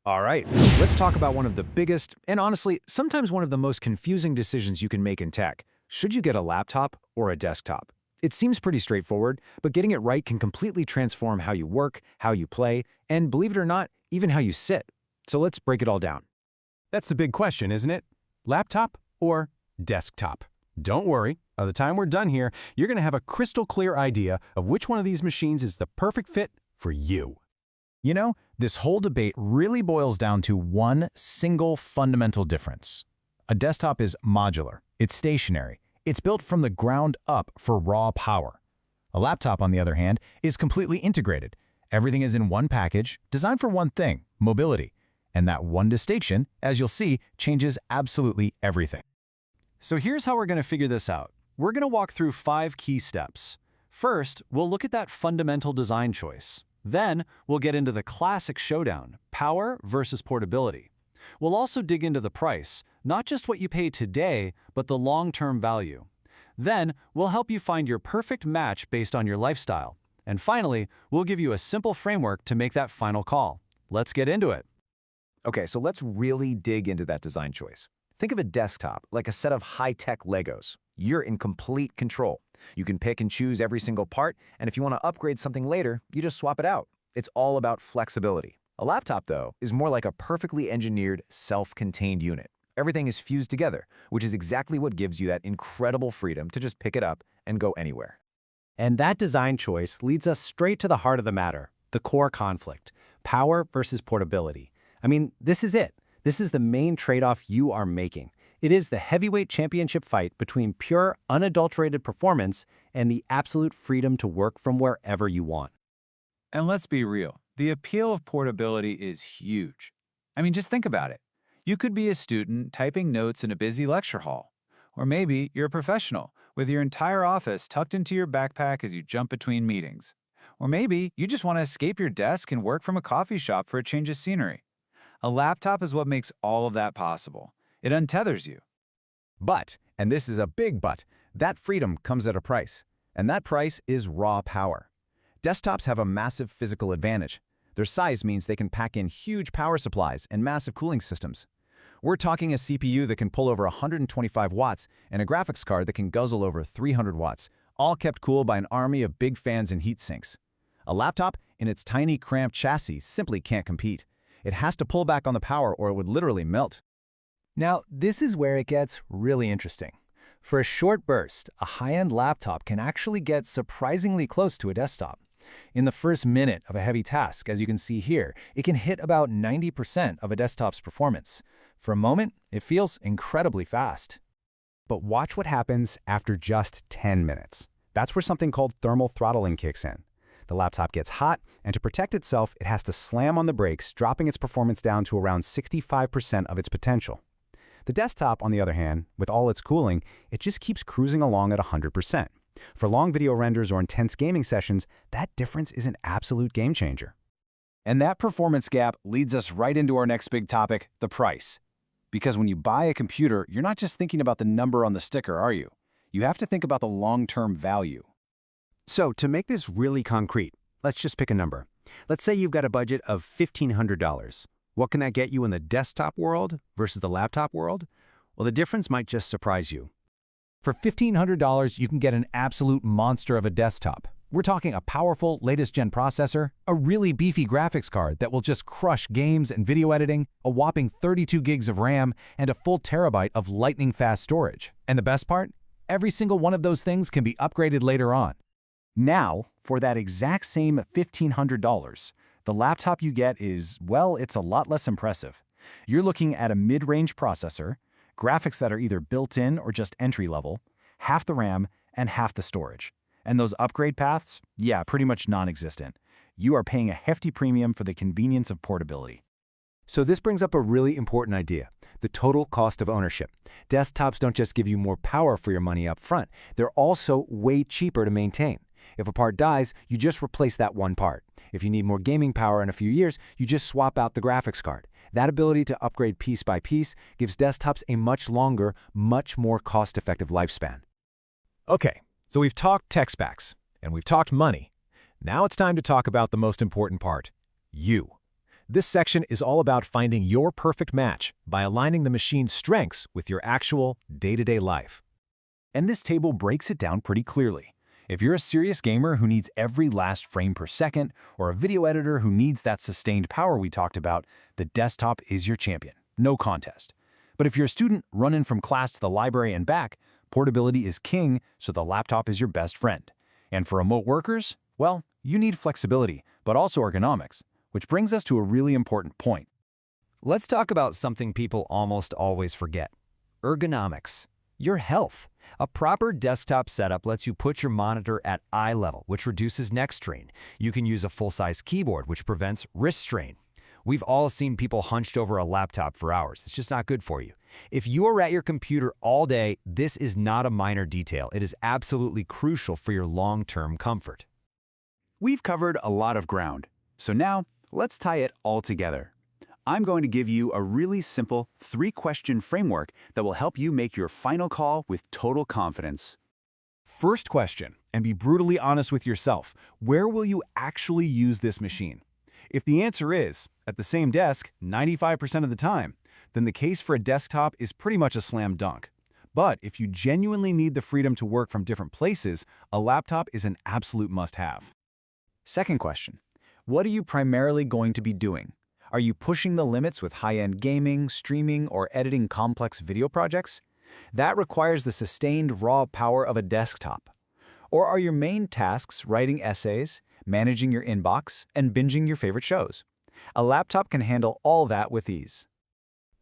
All right, let's talk about one of the biggest, and honestly, sometimes one of the most confusing decisions you can make in tech. Should you get a laptop or a desktop? It seems pretty straightforward, but getting it right can completely transform how you work, how you play, and believe it or not, even how you sit. So let's break it all down. That's the big question, isn't it? Laptop or desktop? Don't worry, by the time we're done here, you're going to have a crystal clear idea of which one of these machines is the perfect fit for you. You know, this whole debate really boils down to one single fundamental difference. A desktop is modular, it's stationary, it's built from the ground up for raw power. A laptop, on the other hand, is completely integrated. Everything is in one package, designed for one thing, mobility. And that one distinction, as you'll see, changes absolutely everything. So here's how we're going to figure this out. We're going to walk through 5 key steps. First, we'll look at that fundamental design choice. Then, we'll get into the classic showdown, power versus portability. We'll also dig into the price, not just what you pay today, but the long-term value. Then, we'll help you find your perfect match based on your lifestyle. And finally, we'll give you a simple framework to make that final call. Let's get into it. Okay, so let's really dig into that design choice. Think of a desktop like a set of high-tech Legos. You're in complete control. You can pick and choose every single part, and if you want to upgrade something later, you just swap it out. It's all about flexibility. A laptop, though, is more like a perfectly engineered, self-contained unit. Everything is fused together, which is exactly what gives you that incredible freedom to just pick it up and go anywhere. And that design choice leads us straight to the heart of the matter, the core conflict, power versus portability. I mean, this is it. This is the main trade-off you are making. It is the heavyweight championship fight between pure, unadulterated performance and the absolute freedom to work from wherever you want. And let's be real, the appeal of portability is huge. I mean, just think about it. You could be a student typing notes in a busy lecture hall. Or maybe you're a professional with your entire office tucked into your backpack as you jump between meetings. Or maybe you just want to escape your desk and work from a coffee shop for a change of scenery. A laptop is what makes all of that possible. It untethers you. But, and this is a big but, that freedom comes at a price. And that price is raw power. Desktops have a massive physical advantage. Their size means they can pack in huge power supplies and massive cooling systems. We're talking a CPU that can pull over 125 watts and a graphics card that can guzzle over 300 watts, all kept cool by an army of big fans and heat sinks. A laptop, in its tiny, cramped chassis, simply can't compete. It has to pull back on the power or it would literally melt. Now, this is where it gets really interesting. For a short burst, a high-end laptop can actually get surprisingly close to a desktop. In the first minute of a heavy task, as you can see here, it can hit about 90% of a desktop's performance. For a moment, it feels incredibly fast. But watch what happens after just 10 minutes. That's where something called thermal throttling kicks in. The laptop gets hot, and to protect itself, it has to slam on the brakes, dropping its performance down to around 65% of its potential. The desktop, on the other hand, with all its cooling, it just keeps cruising along at 100%. For long video renders or intense gaming sessions, that difference is an absolute game changer. And that performance gap leads us right into our next big topic, the price. Because when you buy a computer, you're not just thinking about the number on the sticker, are you? You have to think about the long-term value. So, to make this really concrete, let's just pick a number. Let's say you've got a budget of $1,500. What can that get you in the desktop world versus the laptop world? Well, the difference might just surprise you. For $1,500, you can get an absolute monster of a desktop. We're talking a powerful, latest-gen processor, a really beefy graphics card that will just crush games and video editing, a whopping 32 gigs of RAM, and a full terabyte of lightning-fast storage. And the best part? Every single one of those things can be upgraded later on. Now, for that exact same $1,500, the laptop you get is, well, it's a lot less impressive. You're looking at a mid-range processor, graphics that are either built-in or just entry-level, half the RAM, and half the storage. And those upgrade paths? Yeah, pretty much non-existent. You are paying a hefty premium for the convenience of portability. So this brings up a really important idea, the total cost of ownership. Desktops don't just give you more power for your money up front, they're also way cheaper to maintain. If a part dies, you just replace that one part. If you need more gaming power in a few years, you just swap out the graphics card. That ability to upgrade piece by piece gives desktops a much longer, much more cost-effective lifespan. Okay, so we've talked tech specs, and we've talked money. Now it's time to talk about the most important part, you. This section is all about finding your perfect match by aligning the machine's strengths with your actual day-to-day life. And this table breaks it down pretty clearly. If you're a serious gamer who needs every last frame per second, or a video editor who needs that sustained power we talked about, the desktop is your champion. No contest. But if you're a student running from class to the library and back, portability is king, so the laptop is your best friend. And for remote workers, well, you need flexibility, but also ergonomics, which brings us to a really important point. Let's talk about something people almost always forget: ergonomics. Your health. A proper desktop setup lets you put your monitor at eye level, which reduces neck strain. You can use a full-size keyboard, which prevents wrist strain. We've all seen people hunched over a laptop for hours. It's just not good for you. If you are at your computer all day, this is not a minor detail. It is absolutely crucial for your long-term comfort. We've covered a lot of ground, so now let's tie it all together. I'm going to give you a really simple 3-question framework that will help you make your final call with total confidence. First question, and be brutally honest with yourself. Where will you actually use this machine? If the answer is, at the same desk 95% of the time, then the case for a desktop is pretty much a slam dunk. But if you genuinely need the freedom to work from different places, a laptop is an absolute must-have. Second question, what are you primarily going to be doing? Are you pushing the limits with high-end gaming, streaming, or editing complex video projects? That requires the sustained raw power of a desktop. Or are your main tasks writing essays, managing your inbox, and binging your favorite shows? A laptop can handle all that with ease.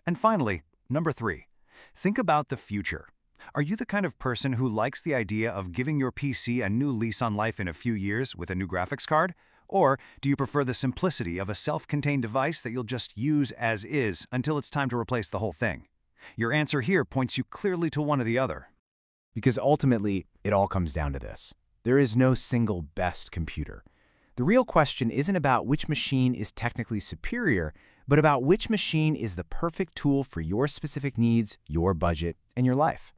And finally, number 3, think about the future. Are you the kind of person who likes the idea of giving your PC a new lease on life in a few years with a new graphics card? Or do you prefer the simplicity of a self-contained device that you'll just use as is until it's time to replace the whole thing? Your answer here points you clearly to one or the other. Because ultimately, it all comes down to this. There is no single best computer. The real question isn't about which machine is technically superior, but about which machine is the perfect tool for your specific needs, your budget, and your life.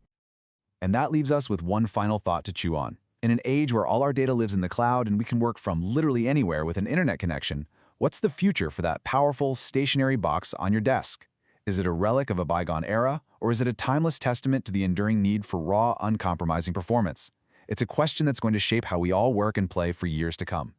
And that leaves us with one final thought to chew on. In an age where all our data lives in the cloud and we can work from literally anywhere with an internet connection, what's the future for that powerful, stationary box on your desk? Is it a relic of a bygone era, or is it a timeless testament to the enduring need for raw, uncompromising performance? It's a question that's going to shape how we all work and play for years to come.